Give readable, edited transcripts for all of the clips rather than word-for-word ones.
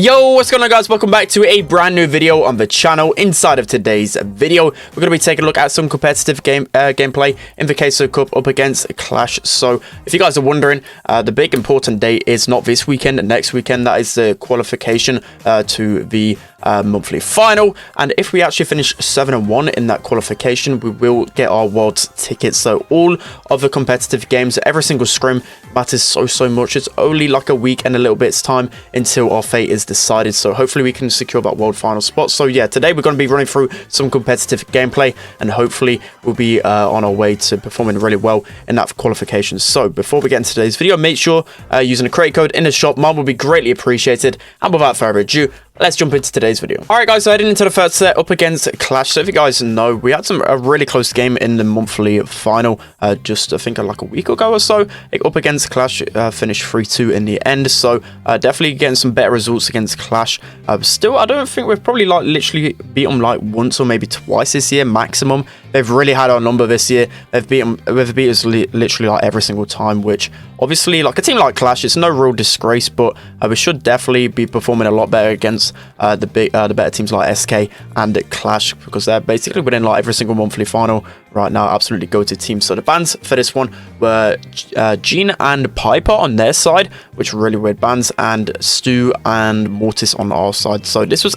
Yo, what's going on, guys? Welcome back to a brand new video on the channel. Inside of today's video, we're going to be taking a look at some competitive gameplay in the Queso Cup up against Qlash. So if you guys are wondering, the big important date is not this weekend, next weekend. That is the qualification to the monthly final, and if we actually finish 7-1 in that qualification, we will get our world's tickets. So all of the competitive games, every single scrim matters so much. It's only like a week and a little bit's time until our fate is decided, so hopefully we can secure that world final spot. So yeah, today we're going to be running through some competitive gameplay, and hopefully we'll be on our way to performing really well in that qualification. So before we get into today's video, make sure using a create code in the shop, mine will be greatly appreciated. And without further ado, let's jump into today's video. Alright guys, so heading into the first set up against Qlash. So if you guys know, we had a really close game in the monthly final just I think like a week ago or so. Up against Qlash, finished 3-2 in the end. So definitely getting some better results against Qlash. Still, I don't think we've probably like literally beat them like once or maybe twice this year maximum. They've really had our number this year. They've beat us literally like every single time, which obviously like a team like Qlash, it's no real disgrace, but we should definitely be performing a lot better against the better teams like SK and Qlash, because they're basically winning like every single monthly final right now. Absolutely go-to team. So the bans for this one were Gene and Piper on their side, which were really weird bans, and Stu and Mortis on our side. So this was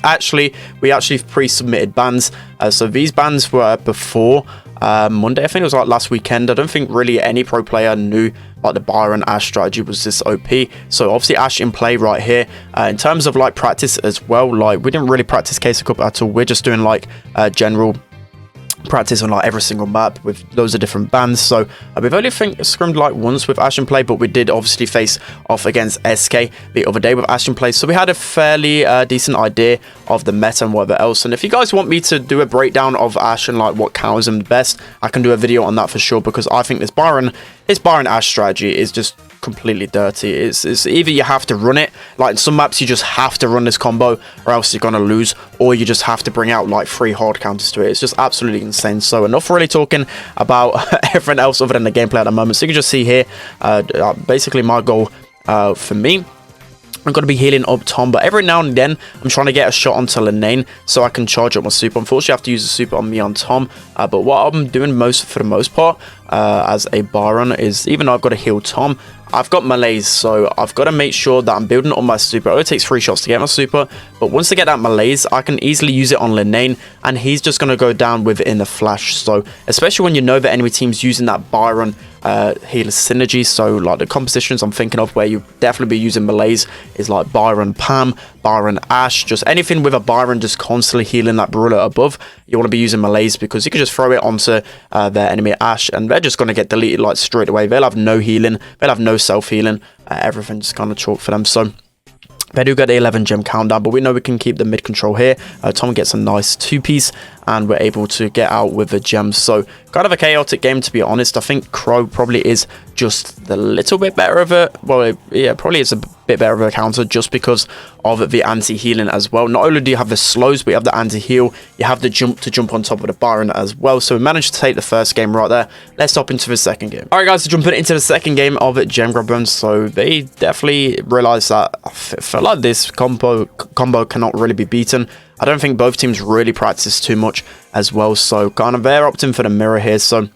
we actually pre-submitted bans. So these bans were before Monday. I think it was like last weekend. I don't think really any pro player knew like the Byron Ash strategy was this OP. So obviously Ash in play right here. In terms of like practice as well, like we didn't really practice Queso Cup at all. We're just doing like general practice on like every single map with loads of different bans. So we've only scrimmed like once with Ash in play, but we did obviously face off against SK the other day with Ash in play, so we had a fairly decent idea of the meta and whatever else. And if you guys want me to do a breakdown of Ash and like what counters him best, I can do a video on that for sure, because I think this Byron Ash strategy is just completely dirty. It's either you have to run it, like in some maps you just have to run this combo or else you're gonna lose, or you just have to bring out like 3 hard counters to it. It's just absolutely insane. So enough really talking about everything else other than the gameplay at the moment. So you can just see here basically my goal for me, I'm going to be healing up Tom, but every now and then I'm trying to get a shot onto Lane so I can charge up my super. Unfortunately, I have to use a super on me on Tom, but what I'm doing for the most part as a Byron is, even though I've got to heal Tom, I've got melees, so I've got to make sure that I'm building on my super. It only takes 3 shots to get my super, but once I get that melees, I can easily use it on Lane, and he's just going to go down within a flash. So especially when you know the enemy team's using that Byron healer synergy, so like the compositions I'm thinking of where you definitely be using melees is like Byron Pam, Byron Ash, just anything with a Byron just constantly healing that brawler above. You want to be using melees because you can just throw it onto their enemy Ash and they're just going to get deleted like straight away. They'll have no healing, they'll have no self-healing, everything's kind of chalk for them. So they do get the 11 gem countdown, but we know we can keep the mid control here. Tom gets a nice 2-piece and we're able to get out with the gems. So kind of a chaotic game, to be honest. I think Crow probably is just a little bit better of a, well, yeah, probably is a bit better of a counter just because of the anti-healing as well. Not only do you have the slows, but you have the anti-heal, you have the jump on top of the Byron as well. So we managed to take the first game right there. Let's hop into the second game. All right guys, so jumping into the second game of Gem Grab. So they definitely realized that I feel like this combo cannot really be beaten. I don't think both teams really practice too much as well, so kind of they're opting for the mirror here. So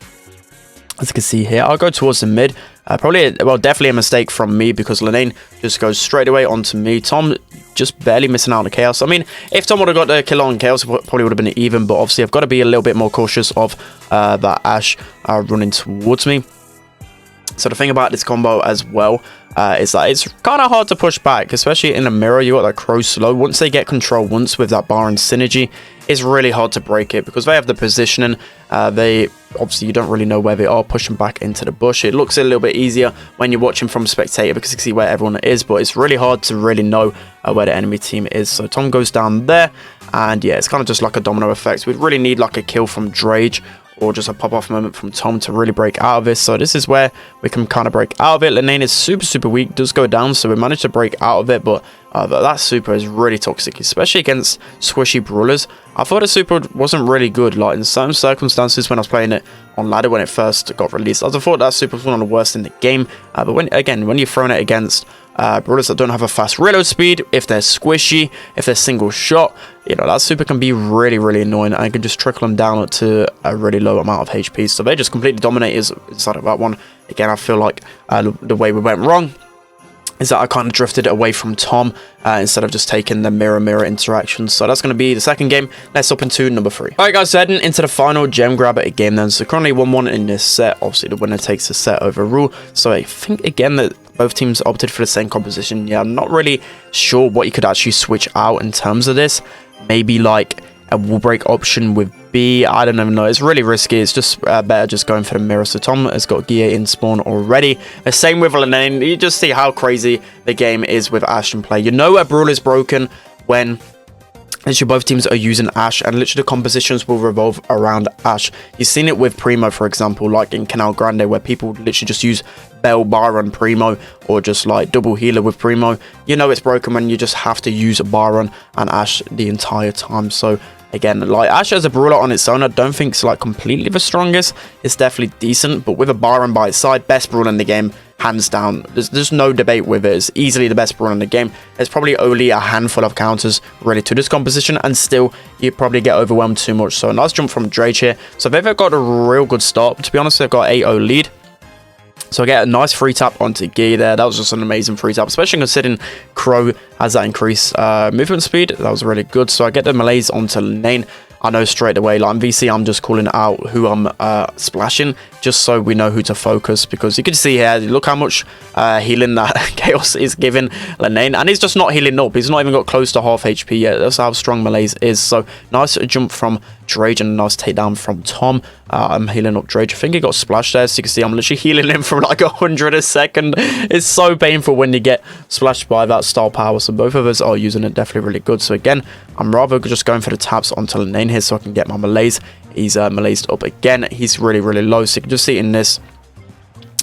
as you can see here, I'll go towards the mid. Definitely a mistake from me because Lane just goes straight away onto me. Tom just barely missing out on the chaos. I mean, if Tom would have got the kill on chaos, it probably would have been even, but obviously I've got to be a little bit more cautious of that Ash running towards me. So the thing about this combo as well is that it's kind of hard to push back, especially in a mirror. You got that Crow slow. Once they get control once with that Byron synergy, it's really hard to break it because they have the positioning. They obviously, you don't really know where they are pushing back into the bush. It looks a little bit easier when you're watching from spectator because you can see where everyone is, but it's really hard to really know where the enemy team is. So Tom goes down there, and yeah, it's kind of just like a domino effect. We'd really need like a kill from Drage or just a pop-off moment from Tom to really break out of this. So this is where we can kind of break out of it. Lane is super weak, does go down, so we managed to break out of it, but that super is really toxic, especially against squishy brawlers. I thought the super wasn't really good, like in certain circumstances when I was playing it on ladder when it first got released. I thought that super was one of the worst in the game, but when you're throwing it against brawlers that don't have a fast reload speed, if they're squishy, if they're single shot, you know, that super can be really, really annoying, and it can just trickle them down to a really low amount of HP. So they just completely dominate inside of that one. Again, I feel like the way we went wrong is that I kind of drifted away from Tom instead of just taking the mirror interaction. So that's going to be the second game. Let's hop into number 3. Alright guys, so heading into the final gem grabber game then. So currently 1-1 in this set. Obviously the winner takes the set overall. So I think again that both teams opted for the same composition. Yeah, I'm not really sure what you could actually switch out in terms of this. Maybe like a wall break option with B. I don't even know. It's really risky. It's just better just going for the mirror. So Tom has got gear in spawn already. The same with Lane. You just see how crazy the game is with Ash in play. You know a Brawl is broken when literally both teams are using Ash, and literally the compositions will revolve around Ash. You've seen it with Primo, for example, like in Canal Grande, where people literally just use Bell, Byron, Primo, or just like double healer with Primo. You know it's broken when you just have to use Byron and Ash the entire time. So again, like Ash as a brawler on its own, I don't think it's like completely the strongest. It's definitely decent, but with a Byron by its side, best brawler in the game, hands down. There's no debate with it. It's easily the best brawler in the game. There's probably only a handful of counters ready to this composition, and still you probably get overwhelmed too much. So a nice jump from Drake here. So they've got a real good start. To be honest, they've got 8-0 lead. So I get a nice free tap onto Gee there. That was just an amazing free tap, especially considering Crow has that increased movement speed. That was really good. So I get the melees onto Lane. I know straight away, like in VC, I'm just calling out who I'm splashing, just so we know who to focus, because you can see here, look how much healing that Chaos is giving Lane, and he's just not healing up. He's not even got close to half HP yet. That's how strong Melee's is. So nice jump from Drake and a nice takedown from Tom. I'm healing up Drake. I think he got splashed there, so you can see I'm literally healing him from like 100 a second. It's so painful when you get splashed by that star power. So both of us are using it definitely really good. So again, I'm rather just going for the taps onto Lane here so I can get my melees. He's meleesed up again. He's really, really low. So you can just see in this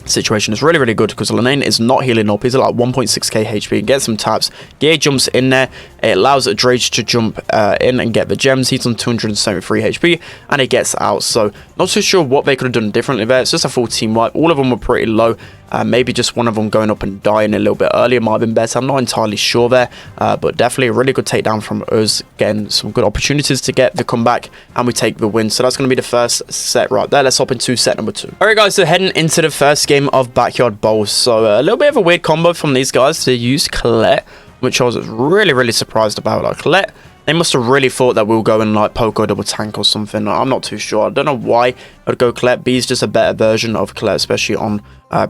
situation is really, really good because Lane is not healing up. He's at like 1.6k HP. Get some taps. Gear jumps in there. It allows Drake to jump in and get the gems. He's on 273 HP and he gets out. So not too sure what they could have done differently there. It's just a full team wipe. All of them were pretty low. Maybe just one of them going up and dying a little bit earlier might have been better. I'm not entirely sure there, but definitely a really good takedown from us. Getting some good opportunities to get the comeback, and we take the win. So that's going to be the first set right there. Let's hop into set number 2. All right, guys. So heading into the first game of Backyard Bowl. So a little bit of a weird combo from these guys to use Qlash, which I was really, really surprised about. Like Qlash, they must have really thought that we'll go in like Poco double tank or something. I'm not too sure. I don't know why I'd go Qlash. B is just a better version of Qlash, especially on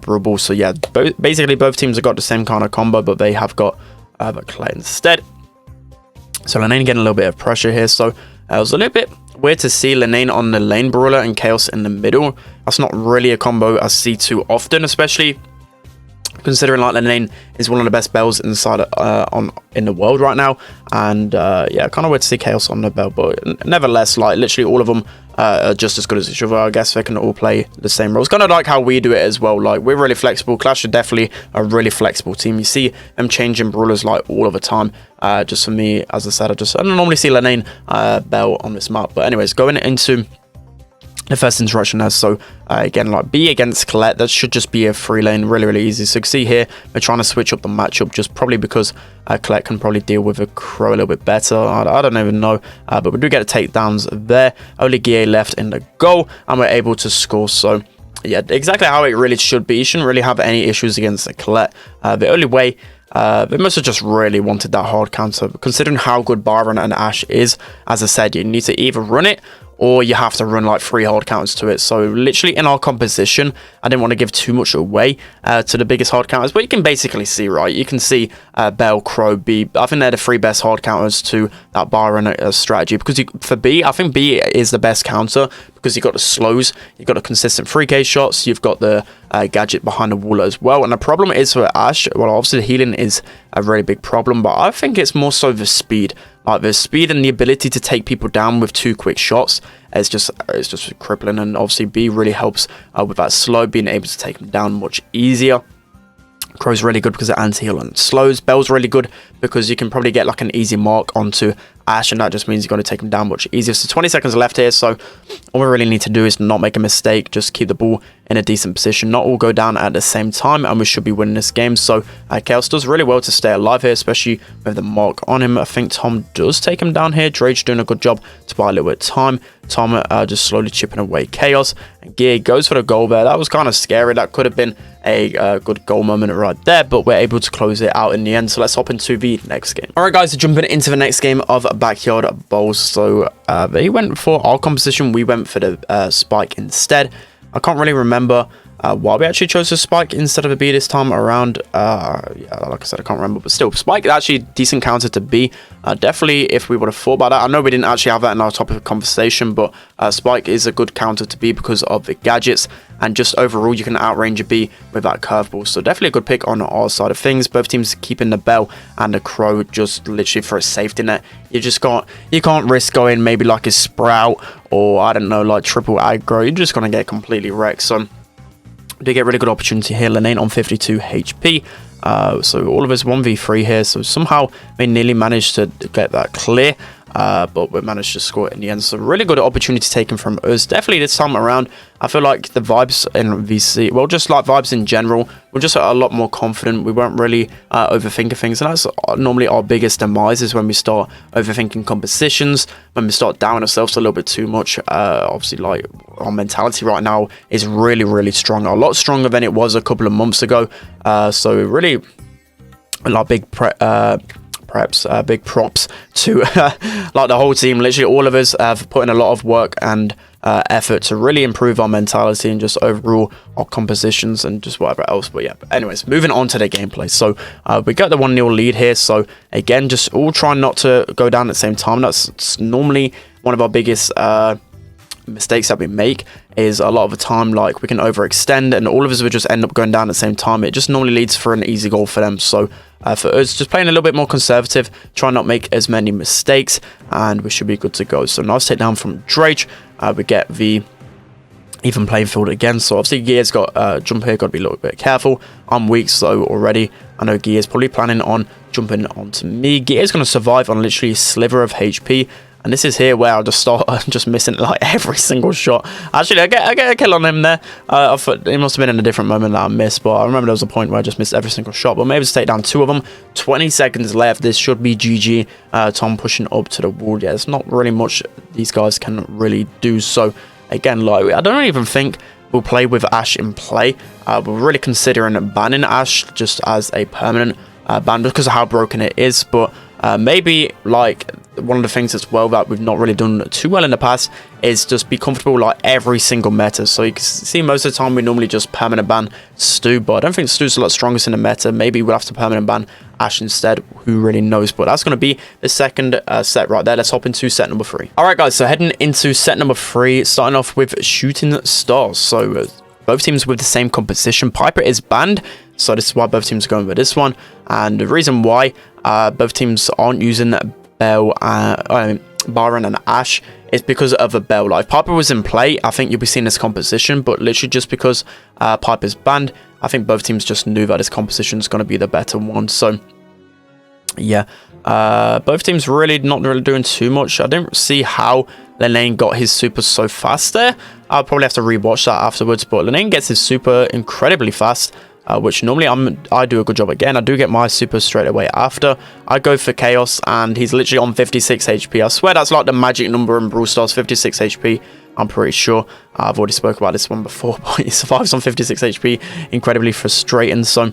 Brawl. So yeah, basically both teams have got the same kind of combo, but they have got Qlash instead. So Lane getting a little bit of pressure here. So it was a little bit weird to see Lane on the lane brawler and Chaos in the middle. That's not really a combo I see too often, especially considering like Lane is one of the best bells inside in the world right now. And yeah, kind of weird to see Chaos on the bell, but nevertheless, like literally all of them are just as good as each other. I guess they can all play the same roles, kind of like how we do it as well. Like we're really flexible. Qlash are definitely a really flexible team. You see them changing brawlers like all of the time. Just for me, as I said, I don't normally see Lane bell on this map. But anyways, going into the first interaction there. So again, like B against Qlash, that should just be a free lane, really, really easy. So you can see here, we're trying to switch up the matchup, just probably because Qlash can probably deal with a Crow a little bit better. I don't even know, but we do get the takedowns there. Only Gia left in the goal, and we're able to score. So yeah, exactly how it really should be. You shouldn't really have any issues against Qlash. The only way, they must have just really wanted that hard counter, considering how good Byron and Ash is. As I said, you need to either run it, or you have to run like 3 hard counters to it. So literally in our composition, I didn't want to give too much away to the biggest hard counters, but you can basically see, right? You can see Bell, Crow, B. I think they're the 3 best hard counters to that Byron strategy, because for B, I think B is the best counter because you've got the slows, you've got the consistent 3k shots, you've got the gadget behind the wall as well. And the problem is for Ash, well, obviously the healing is a really big problem, but I think it's more so the speed. Like the speed and the ability to take people down with 2 quick shots is just crippling, and obviously B really helps with that slow, being able to take them down much easier. Crow's really good because it anti-heal and slows. Bell's really good because you can probably get like an easy mark onto Ash, and that just means you're going to take him down much easier. So 20 seconds left here, so all we really need to do is not make a mistake, just keep the ball in a decent position, not all go down at the same time, and we should be winning this game. So Chaos does really well to stay alive here, especially with the mark on him. I think Tom does take him down here. Drage doing a good job to buy a little bit of time. Tom just slowly chipping away Chaos, and Gear goes for the goal there. That was kind of scary. That could have been a good goal moment right there, but we're able to close it out in the end. So let's hop into the next game. All right, guys, jumping into the next game of Backyard Bowls. So they went for our composition. We went for the Spike instead. I can't really remember why we actually chose the Spike instead of a B this time around. Yeah, like I said, I can't remember, but still, Spike actually decent counter to B. Definitely, if we would have thought about that, I know we didn't actually have that in our topic of conversation, but Spike is a good counter to B because of the gadgets, and just overall, you can outrange a B with that curveball. So definitely a good pick on our side of things. Both teams keeping the Bell and the Crow just literally for a safety net. You can't risk going maybe like a Sprout or I don't know, like triple aggro. You're just gonna get completely wrecked. So they get really good opportunity here. Lane on 52 HP. So all of us 1v3 here. So somehow we nearly managed to get that clear. But we managed to score it in the end. So really good opportunity taken from us. Definitely this time around, I feel like the vibes in VC, well, just like vibes in general, we're just a lot more confident. We weren't really overthinking things. And that's normally our biggest demise, is when we start overthinking compositions, when we start doubting ourselves a little bit too much. Obviously, like, our mentality right now is really, really strong. A lot stronger than it was a couple of months ago. So really, like, big big props to like the whole team. Literally all of us have put in a lot of work and effort to really improve our mentality and just overall our compositions and just whatever else. But yeah, anyways, moving on to the gameplay. So we got the 1-0 lead here. So again, just all trying not to go down at the same time. That's normally one of our biggest mistakes that we make, is a lot of the time, like, we can overextend and all of us would just end up going down at the same time. It just normally leads for an easy goal for them. So for us, just playing a little bit more conservative, try not make as many mistakes, and we should be good to go. So nice takedown from Drake. We get the even playing field again. So obviously Gear's got jump here, got to be a little bit careful. I'm weak, so already I know Gear's probably planning on jumping onto me. Gear's going to survive on literally a sliver of HP. And this is here where I'll just start just missing like every single shot. Actually, I get a kill on him there. I thought it must have been in a different moment that I missed, but I remember there was a point where I just missed every single shot. But maybe to take down 2 of them. 20 seconds left. This should be GG. Tom pushing up to the wall. Yeah, there's not really much these guys can really do. So again, like, I don't even think we'll play with Ash in play. We're really considering banning Ash just as a permanent ban because of how broken it is. But maybe, like, one of the things as well that we've not really done too well in the past is just be comfortable like every single meta. So you can see most of the time we normally just permanent ban Stu, but I don't think Stu's a lot strongest in the meta. Maybe we'll have to permanent ban Ash instead, who really knows. But that's going to be the second set right there. Let's hop into set number 3. All right, guys, so heading into set number 3, starting off with Shooting Stars. So both teams with the same composition. Piper is banned, so this is why both teams are going with this one. And the reason why both teams aren't using Bell, Byron and Ash is because of a Bell. Like, if Piper was in play, I think you'll be seeing this composition, but literally just because Piper's banned, I think both teams just knew that this composition is going to be the better one. So yeah, both teams really not really doing too much. I didn't see how Lane got his super so fast there. I'll probably have to rewatch that afterwards, but Lane gets his super incredibly fast, which normally I do a good job again. I do get my super straight away after. I go for Chaos, and he's literally on 56 HP. I swear that's like the magic number in Brawl Stars, 56 HP. I'm pretty sure. I've already spoke about this one before, but he survives on 56 HP. Incredibly frustrating. So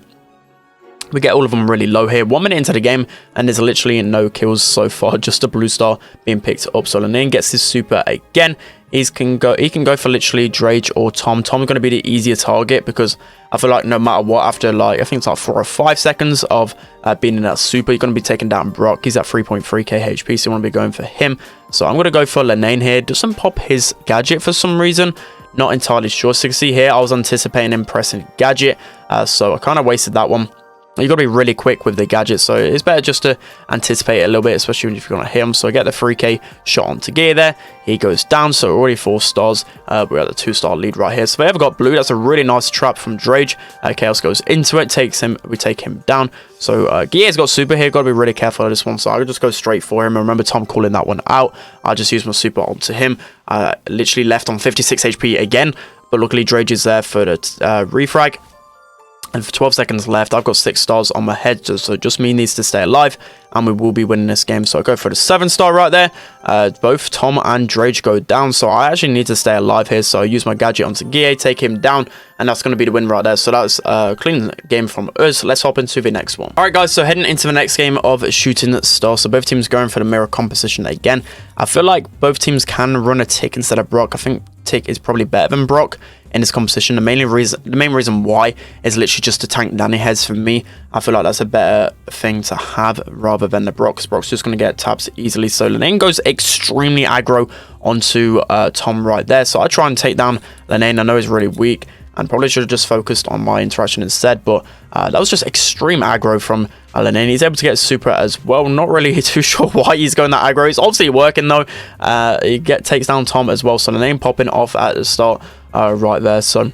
we get all of them really low here. 1 minute into the game, and there's literally no kills so far. Just a blue star being picked up. So Lane gets his super again. He can go for literally Drage or Tom. Tom's going to be the easier target because I feel like no matter what, after like, I think it's like 4 or 5 seconds of being in that super, you're going to be taking down Brock. He's at 3.3k HP, so you want to be going for him. So I'm going to go for Lane here. Doesn't pop his gadget for some reason. Not entirely sure. So you can see here, I was anticipating him pressing gadget. So I kind of wasted that one. You got to be really quick with the gadget, so it's better just to anticipate it a little bit, especially if you're going to hit him. So I get the 3k shot onto gear there. He goes down, so already 4 stars. We're at the 2-star lead right here. So if they ever got blue, that's a really nice trap from Drage. Chaos goes into it, we take him down. So Gear's got super here, got to be really careful of this one. So I'll just go straight for him. I remember Tom calling that one out. I just used my super onto him. Literally left on 56 HP again, but luckily Drage is there for the refrag. And for 12 seconds left, I've got 6 stars on my head, so just me needs to stay alive, and we will be winning this game. So I go for the 7-star right there. Both Tom and Drage go down, so I actually need to stay alive here. So I use my gadget onto Guille, take him down, and that's going to be the win right there. So that's a clean game from us. Let's hop into the next one. All right, guys, so heading into the next game of Shooting Star. So both teams going for the mirror composition again. I feel like both teams can run a Tick instead of Brock. I think Tick is probably better than Brock in this composition. The main reason why is literally just to tank Nanny heads for me. I feel like that's a better thing to have rather than the Brock, because Brock's just going to get taps easily. So Lane goes extremely aggro onto Tom right there. So I try and take down Lane. I know he's really weak and probably should have just focused on my interaction instead, but that was just extreme aggro from Lane. He's able to get super as well. Not really too sure why he's going that aggro. It's obviously working though. He takes down Tom as well. So Lane popping off at the start right there. So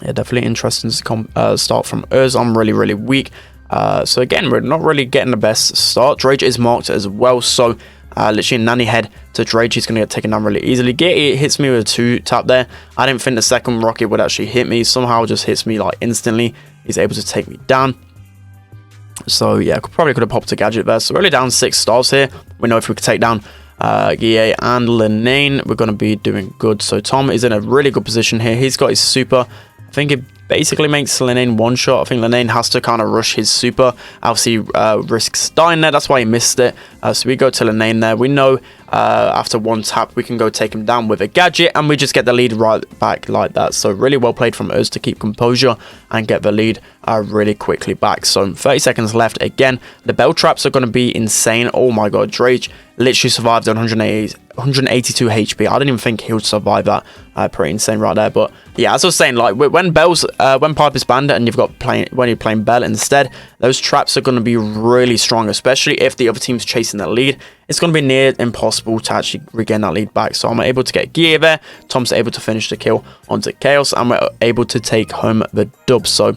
yeah, definitely interesting to start from us. I'm really weak. So again, we're not really getting the best start. Drage is marked as well, so literally Nanny head to Drage. He's going to get taken down really easily. It hits me with a 2-tap there. I didn't think the second rocket would actually hit me. Somehow it just hits me like instantly. He's able to take me down. So yeah, probably could have popped a gadget there. So we're only down 6 stars here. We know if we could take down Guille and Lenane, we're going to be doing good. So Tom is in a really good position here. He's got his super. I think it basically makes Lenane one shot. I think Lenane has to kind of rush his super. Obviously risks dying there. That's why he missed it. So we go to Lenane there. We know after 1 tap we can go take him down with a gadget, and we just get the lead right back like that. So really well played from us to keep composure and get the lead really quickly back. So 30 seconds left again. The bell traps are going to be insane. Oh my god, Drage literally survived on 182 HP. I didn't even think he would survive that. Pretty insane right there. But yeah, as I was saying, like when Pipe is banned and when you're playing Bell instead, those traps are going to be really strong, especially if the other team's chasing that lead. It's going to be near impossible to actually regain that lead back. So I'm able to get gear there. Tom's able to finish the kill onto Chaos, and we're able to take home the dub. So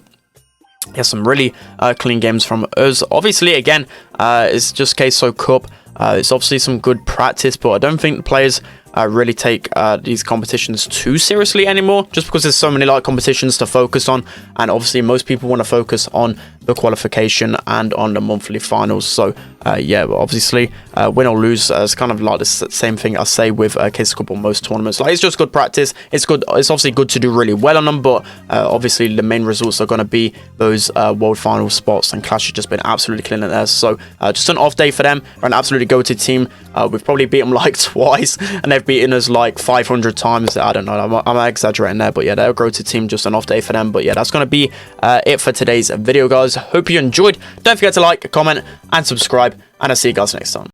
yeah, some really clean games from us. Obviously, again, it's just Queso Cup. It's obviously some good practice, but I don't think the players really take these competitions too seriously anymore, just because there's so many like competitions to focus on, and obviously most people want to focus on the qualification and on the monthly finals. So yeah, but obviously win or lose is kind of like the same thing I say with Queso Cup on most tournaments. Like, it's just good practice. It's good. It's obviously good to do really well on them, but obviously the main results are going to be those world final spots, and Qlash has just been absolutely killing it there. So just an off day for them. We're an absolutely go-to team. We've probably beat them like twice, and they've beaten us like 500 times. I don't know, I'm exaggerating there, but yeah, they're a go-to team. Just an off day for them. But yeah, that's going to be it for today's video, guys. Hope you enjoyed. Don't forget to like, comment, and subscribe, and I'll see you guys next time.